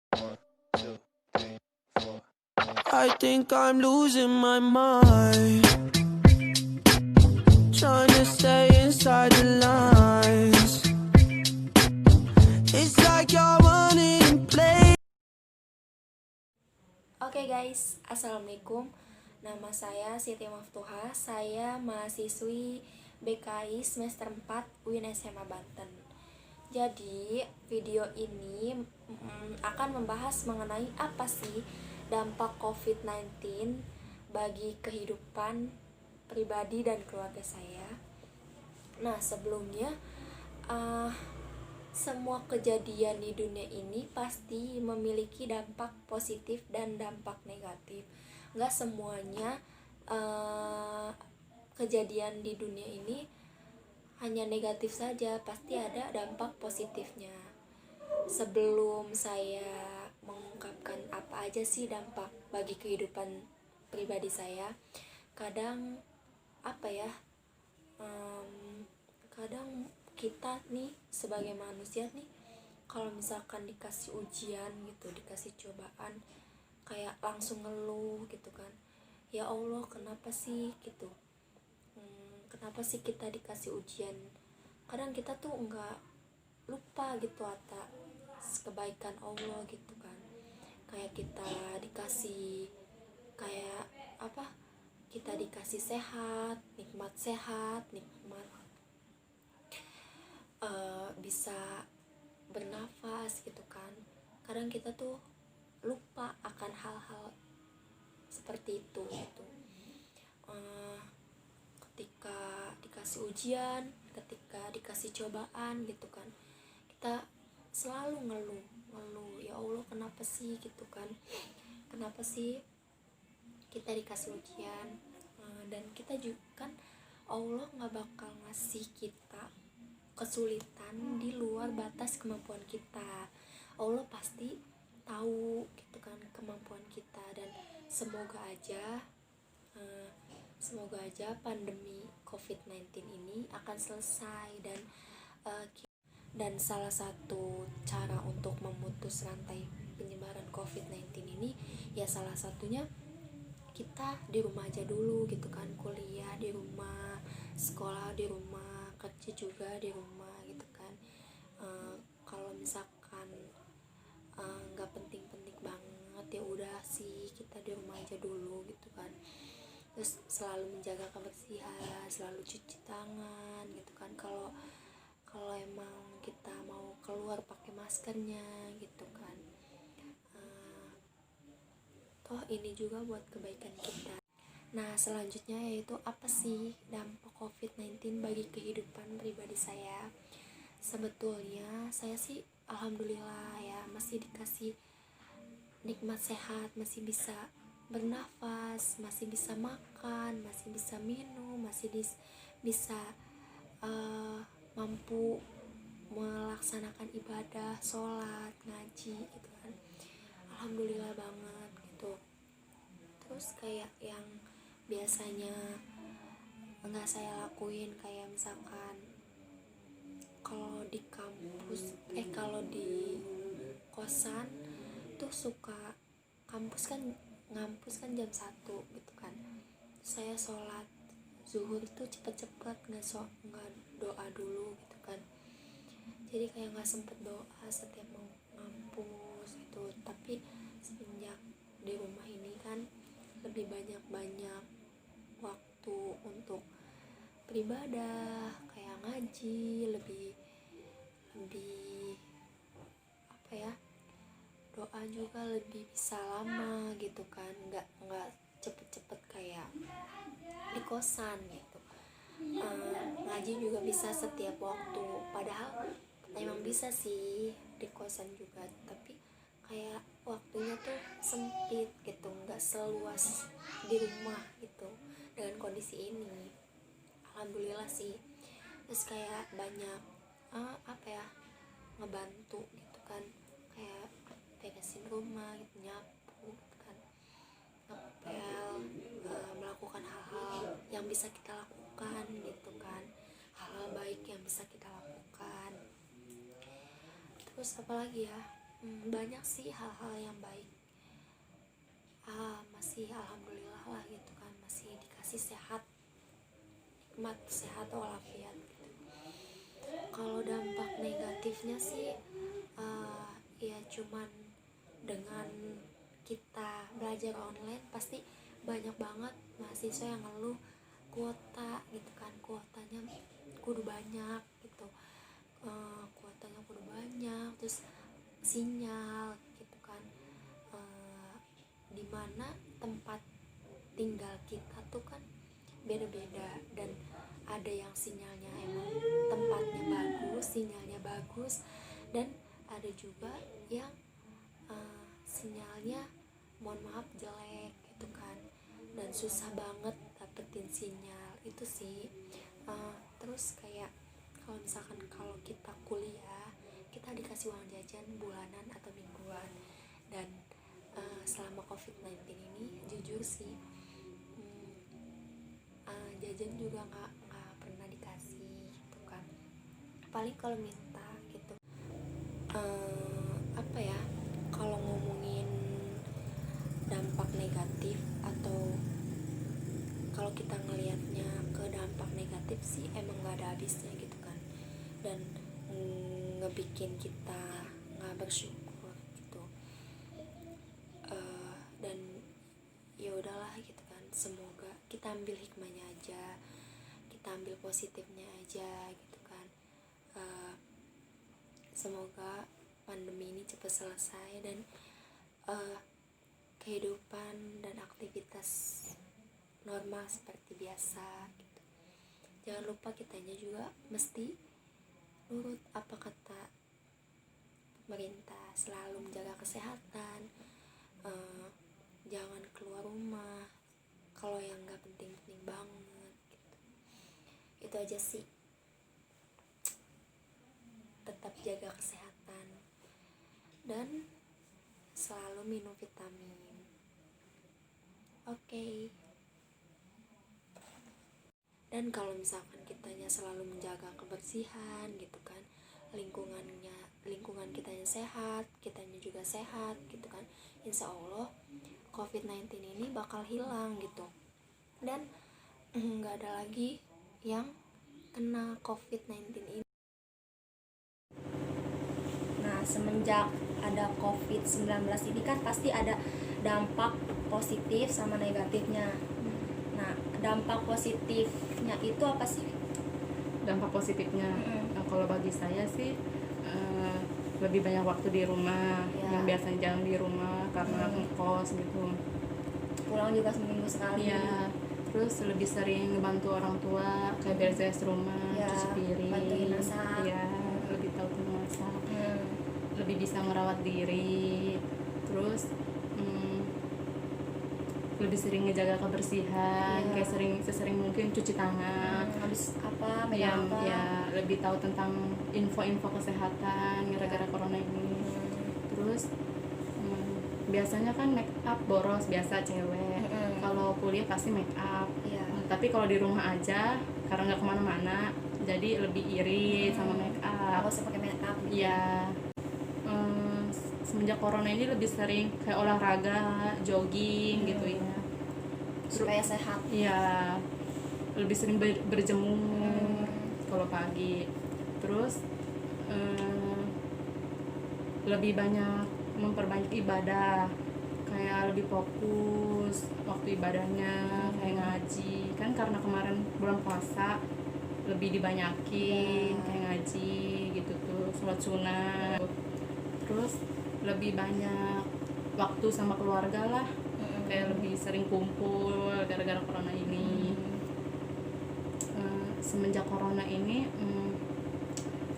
I think I'm losing my mind, trying to stay inside the lines. It's like you're running in place. Oke guys, assalamualaikum. Nama saya Siti Maftuha. Saya mahasiswi BKI semester 4 UIN SMA Banten. Jadi video ini akan membahas mengenai apa sih dampak COVID-19 bagi kehidupan pribadi dan keluarga saya. Nah, sebelumnya semua kejadian di dunia ini pasti memiliki dampak positif dan dampak negatif. Nggak semuanya kejadian di dunia ini hanya negatif saja, pasti ada dampak positifnya. Sebelum saya mengungkapkan apa aja sih dampak bagi kehidupan pribadi saya, kadang kadang kita nih sebagai manusia nih, kalau misalkan dikasih ujian gitu, dikasih cobaan, kayak langsung ngeluh gitu kan, ya Allah kenapa sih gitu, kenapa sih kita dikasih ujian. Kadang kita tuh nggak lupa gitu atas kebaikan Allah gitu kan, kayak kita dikasih kayak apa kita dikasih sehat, nikmat bisa bernafas gitu kan. Kadang kita tuh lupa akan hal-hal seperti itu gitu. Ketika dikasih ujian, ketika dikasih cobaan gitu kan, kita selalu ngeluh, ya Allah kenapa sih gitu kan, kenapa sih kita dikasih ujian. Dan kita juga kan, Allah nggak bakal ngasih kita kesulitan di luar batas kemampuan kita. Allah pasti tahu gitu kan kemampuan kita. Dan semoga aja pandemi COVID-19 ini akan selesai. Dan salah satu cara untuk memutus rantai penyebaran COVID-19 ini, ya salah satunya kita di rumah aja dulu gitu kan, kuliah di rumah, sekolah di rumah, kerja juga di rumah gitu kan. Kalau misalkan nggak penting-penting banget, ya udah sih kita di rumah aja dulu gitu kan. Terus selalu menjaga kebersihan, selalu cuci tangan gitu kan. Kalau emang kita mau keluar pakai maskernya gitu kan. Toh ini juga buat kebaikan kita. Nah, selanjutnya yaitu apa sih dampak COVID-19 bagi kehidupan pribadi saya. Sebetulnya saya sih alhamdulillah ya, masih dikasih nikmat sehat, masih bisa bernafas, masih bisa makan, masih bisa minum, masih bisa mampu melaksanakan ibadah, sholat, ngaji gitu kan. Alhamdulillah banget gitu. Terus kayak yang biasanya nggak saya lakuin, kayak misalkan kalau di kalau di kosan tuh suka ngampus kan jam 1 gitu kan. Saya sholat zuhur itu cepet-cepet, nggak doa dulu gitu kan. Jadi kayak nggak sempet doa setiap mau ngampus gitu. Tapi semenjak di rumah ini kan lebih banyak waktu untuk beribadah, kayak ngaji, lebih doa juga lebih bisa lama gitu kan, nggak cepet-cepet kayak di kosan gitu. Ngaji juga bisa setiap waktu, padahal emang bisa sih di kosan juga, tapi kayak waktunya tuh sempit gitu, nggak seluas di rumah gitu. Dengan kondisi ini alhamdulillah sih. Terus kayak banyak ngebantu gitu kan, kayak beresin rumah gitu, nyapu gitu kan, ngepel, melakukan hal-hal yang bisa kita lakukan gitu kan, hal-hal baik yang bisa kita lakukan. Terus apa lagi ya, banyak sih hal-hal yang baik. Masih alhamdulillah lah gitu kan, masih dikasih sehat, nikmat sehat walafiat gitu. Kalau dampak negatifnya sih ya cuman dengan kita belajar online pasti banyak banget mahasiswa yang ngeluh kuota gitu kan, kuotanya kudu banyak gitu. Kuotanya kudu banyak, terus sinyal gitu kan, dimana tempat tinggal kita tuh kan beda-beda, dan ada yang sinyalnya emang tempatnya bagus, sinyalnya bagus, dan ada juga yang sinyalnya mohon maaf jelek gitu kan, dan susah banget dapetin sinyal itu sih. Terus kayak kalau misalkan kalau kita kuliah, kita dikasih uang jajan bulanan atau mingguan, dan selama COVID-19 ini jujur sih jajan juga nggak pernah dikasih gitu kan, paling kalau minta gitu. Apa ya, kalau ngomongin dampak negatif atau kalau kita ngelihatnya ke dampak negatif sih emang nggak ada habisnya gitu kan, dan ngebikin kita nggak bersyukur gitu. Dan ya udahlah gitu kan, semoga kita ambil hikmahnya aja, kita ambil positifnya aja gitu kan. Semoga pandemi ini cepat selesai dan kehidupan dan aktivitas normal seperti biasa gitu. Jangan lupa kitanya juga mesti nurut apa kata pemerintah, selalu menjaga kesehatan, jangan keluar rumah kalau yang nggak penting-penting banget gitu. Itu aja sih, tetap jaga kesehatan dan selalu minum vitamin. Oke. Dan kalau misalkan kitanya selalu menjaga kebersihan gitu kan, lingkungan kitanya sehat, kitanya juga sehat gitu kan, insya Allah COVID-19 ini bakal hilang gitu, dan nggak ada lagi yang kena COVID-19 ini. Nah, semenjak ada COVID-19 ini kan pasti ada dampak positif sama negatifnya. Nah, dampak positifnya itu apa sih? Dampak positifnya, kalau bagi saya sih lebih banyak waktu di rumah, yang biasanya jarang di rumah karena ngekos gitu. Pulang juga seminggu sekali. Iya, terus lebih sering ngebantu orang tua kayak beres-beres rumah, cuci piring, bantuin masak. Iya, lebih tahu masak, lebih bisa merawat diri, terus lebih sering ngejaga kebersihan, kayak sesering mungkin cuci tangan, habis apa, ya lebih tahu tentang info-info kesehatan gara-gara corona ini. Terus biasanya kan make up boros, biasa cewek, kalau kuliah pasti make up, tapi kalau di rumah aja karena nggak kemana-mana jadi lebih iri sama make up. Nggak usah pakai make up gitu. Iya. Semenjak corona ini lebih sering kayak olahraga, jogging gitu ya, supaya sehat. Iya, lebih sering berjemur kalau pagi. Terus lebih banyak memperbanyak ibadah, kayak lebih fokus waktu ibadahnya, kayak ngaji kan, karena kemarin bulan puasa lebih dibanyakin kayak ngaji gitu tuh, sholat sunnah. Terus lebih banyak waktu sama keluarga lah, kayak lebih sering kumpul gara-gara corona ini. Semenjak corona ini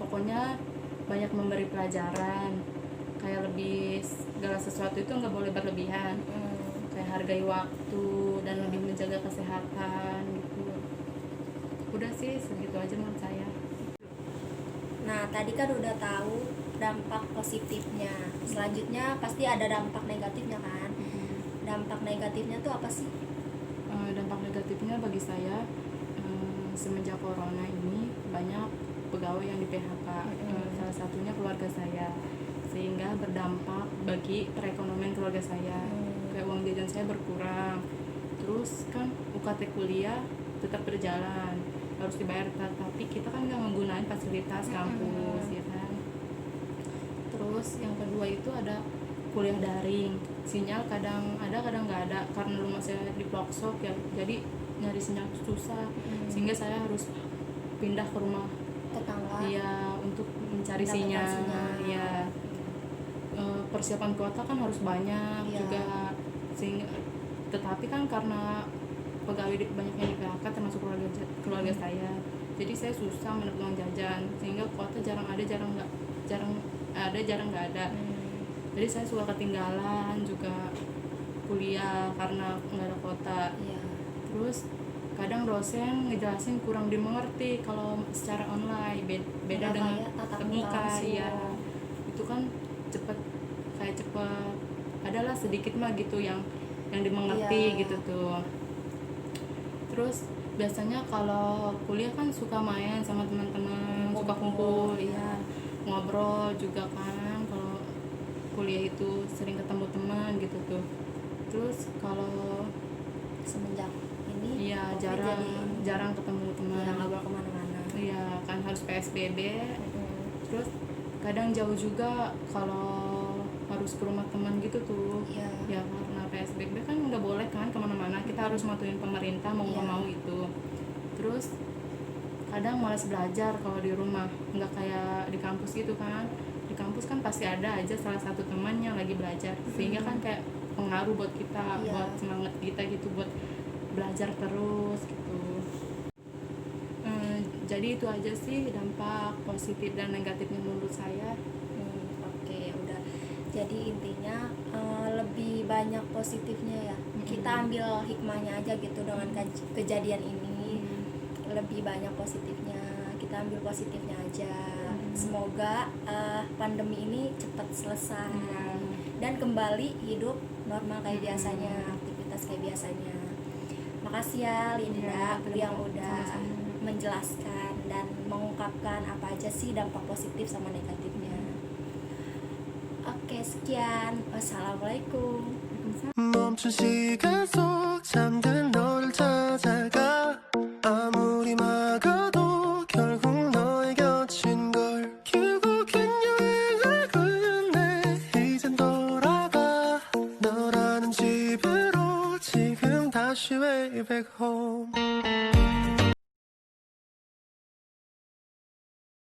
pokoknya banyak memberi pelajaran, kayak lebih segala sesuatu itu nggak boleh berlebihan, kayak hargai waktu dan lebih menjaga kesehatan gitu. Udah sih segitu aja menurut saya. Nah, tadi kan udah tahu dampak positifnya, selanjutnya pasti ada dampak negatifnya kan. Dampak negatifnya tuh apa sih? Dampak negatifnya bagi saya, semenjak corona ini banyak pegawai yang di PHK, salah satunya keluarga saya, sehingga berdampak bagi perekonomian keluarga saya. Kayak uang jajan saya berkurang. Terus kan UKT kuliah tetap berjalan, harus dibayar, tapi kita kan nggak menggunakan fasilitas kampus, ya kan. Terus yang kedua itu ada kuliah daring, sinyal kadang ada kadang nggak ada, karena rumah saya di pelosok ya, jadi nyari sinyal susah, sehingga saya harus pindah ke rumah tetangga. ya untuk mencari Mendapatkan sinyal. sinyal. Ya persiapan kuota kan harus banyak Iya. juga, sehingga tetapi kan karena pegawai banyak yang di PHK termasuk keluarga saya, jadi saya susah mendapat uang jajan, sehingga kuota jarang ada, jarang nggak ada. Jadi saya suka ketinggalan juga kuliah karena nggak ada kuota. Iya. Terus kadang dosen ngejelasin kurang dimengerti kalau secara online, beda Nggak dengan kayak tatap tatap muka muka. langsung. Ya itu kan cepet adalah sedikit mah gitu yang dimengerti. Iya. gitu tuh. Terus biasanya kalau kuliah kan suka main sama teman-teman, suka kumpul, ya ngobrol juga kan. Kalau kuliah itu sering ketemu teman gitu tuh. Terus kalau Semenjak ini iya COVID jarang ketemu teman. ya nggak boleh kemana-mana. Iya kan harus PSBB. Terus kadang jauh juga kalau harus ke rumah teman gitu tuh. Iya. Ya karena PSBB kan nggak boleh kan kemana-mana, kita harus matuin pemerintah mau nggak Iya. mau itu. Terus kadang malas belajar kalau di rumah, nggak kayak di kampus gitu kan. Di kampus kan pasti ada aja salah satu teman yang lagi belajar, sehingga kan kayak pengaruh buat kita, Iya. buat semangat kita gitu buat belajar terus gitu. Jadi itu aja sih dampak positif dan negatifnya menurut saya. Oke, udah. Jadi intinya lebih banyak positifnya ya. Kita ambil hikmahnya aja gitu dengan kejadian ini. Lebih banyak positifnya. Kita ambil positifnya aja. Semoga pandemi ini cepat selesai dan kembali hidup normal kayak biasanya, aktivitas kayak biasanya. Makasih ya Linda yang udah menjelaskan dan mengungkapkan apa aja sih dampak positif sama negatifnya. Oke, sekian. Wassalamualaikum. 멈춘 시간 속 잠든 너를 찾아가 아무리 막아도 결국 너의 곁인 걸 결국엔 여행을 끝내 이젠 돌아가 너라는 집으로 지금 다시 way back home